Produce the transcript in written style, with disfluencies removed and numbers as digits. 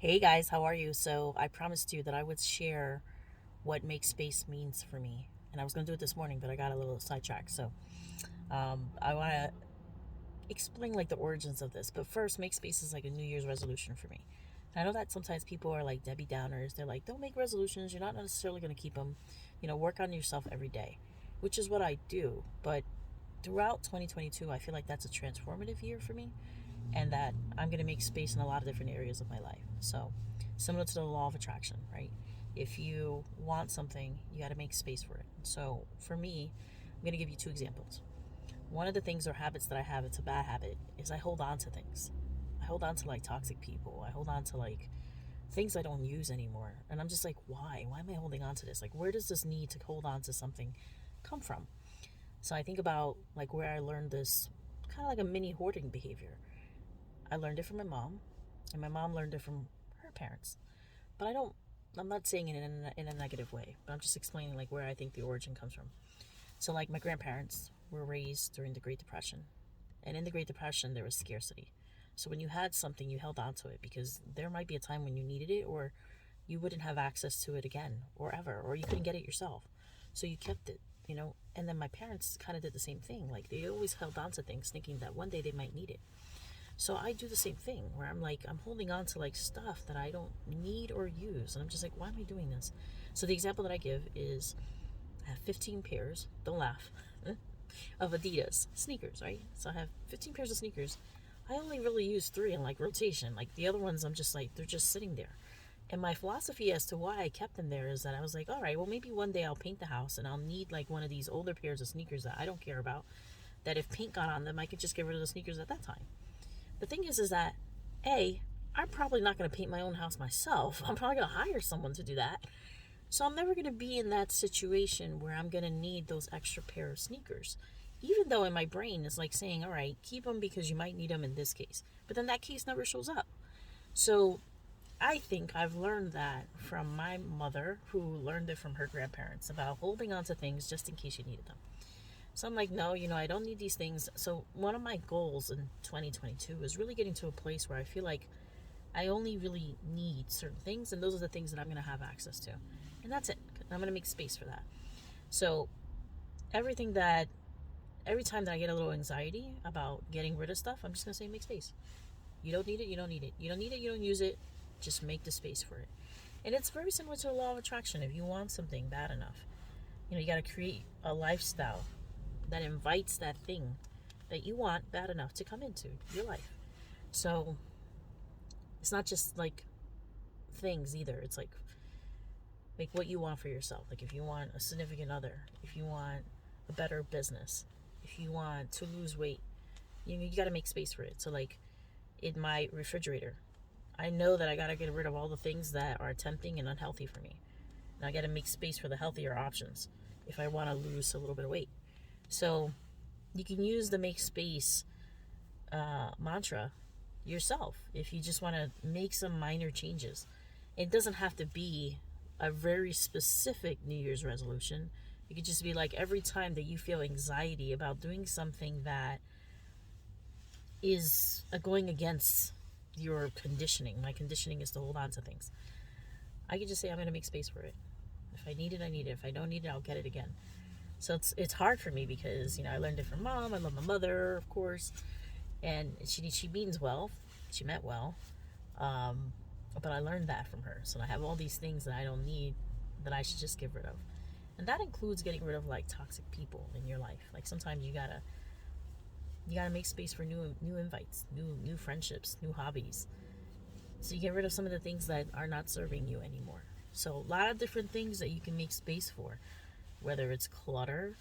Hey guys, how are you? So I promised you that I would share what make space means for me, and I was going to do it this morning, but I got a little sidetracked. So I want to explain like the origins of this. But first, make space is like a New Year's resolution for me. And I know that sometimes people are like Debbie Downers. They're like, don't make resolutions. You're not necessarily going to keep them. Work on yourself every day, which is what I do. But throughout 2022, I feel like that's a transformative year for me, and that I'm going to make space in a lot of different areas of my life. So, similar to the law of attraction, right? If you want something, you got to make space for it. So, for me, I'm going to give you two examples. One of the things or habits that I have, it's a bad habit, is I hold on to things. I hold on to like toxic people. I hold on to like things I don't use anymore. And I'm just like, why? Why am I holding on to this? Like, where does this need to hold on to something come from? So I think about like where I learned this kind of like a mini hoarding behavior. I learned it from my mom, and my mom learned it from her parents. But I'm not saying it in a negative way, but I'm just explaining like where I think the origin comes from. So, like, my grandparents were raised during the Great Depression. And in the Great Depression, there was scarcity. So, when you had something, you held on to it because there might be a time when you needed it, or you wouldn't have access to it again or ever, or you couldn't get it yourself. So, you kept it. And then my parents kind of did the same thing. Like, they always held on to things thinking that one day they might need it. So I do the same thing where I'm like, I'm holding on to like stuff that I don't need or use. And I'm just like, why am I doing this? So the example that I give is I have 15 pairs, don't laugh, of Adidas sneakers, right? So I have 15 pairs of sneakers. I only really use three in like rotation. Like the other ones, I'm just like, they're just sitting there. And my philosophy as to why I kept them there is that I was like, all right, well, maybe one day I'll paint the house and I'll need like one of these older pairs of sneakers that I don't care about. That if paint got on them, I could just get rid of the sneakers at that time. The thing is that A, I'm probably not going to paint my own house myself. I'm probably going to hire someone to do that. So I'm never going to be in that situation where I'm going to need those extra pair of sneakers. Even though in my brain it's like saying, all right, keep them because you might need them in this case. But then that case never shows up. So I think I've learned that from my mother, who learned it from her grandparents about holding on to things just in case you needed them. So I'm like, no, I don't need these things. So one of my goals in 2022 is really getting to a place where I feel like I only really need certain things, and those are the things that I'm going to have access to. And that's it. I'm going to make space for that. So everything that, every time that I get a little anxiety about getting rid of stuff, I'm just going to say, make space. You don't need it, you don't need it. You don't need it, you don't use it. Just make the space for it. And it's very similar to the law of attraction. If you want something bad enough, you got to create a lifestyle that invites that thing that you want bad enough to come into your life. So it's not just like things either. It's like what you want for yourself. Like if you want a significant other, if you want a better business, if you want to lose weight, you got to make space for it. So like in my refrigerator, I know that I got to get rid of all the things that are tempting and unhealthy for me. And I got to make space for the healthier options if I want to lose a little bit of weight. So you can use the make space mantra yourself if you just want to make some minor changes. It doesn't have to be a very specific New Year's resolution. It could just be like every time that you feel anxiety about doing something that is going against your conditioning. My conditioning is to hold on to things. I could just say I'm going to make space for it. If I need it, I need it. If I don't need it, I'll get it again. So it's hard for me because I learned it from mom. I love my mother, of course, and she means well. She meant well, um, but I learned that from her. So I have all these things that I don't need that I should just get rid of, and that includes getting rid of like toxic people in your life. Like sometimes you gotta make space for new invites, new friendships, new hobbies. So you get rid of some of the things that are not serving you anymore. So a lot of different things that you can make space for, whether it's clutter,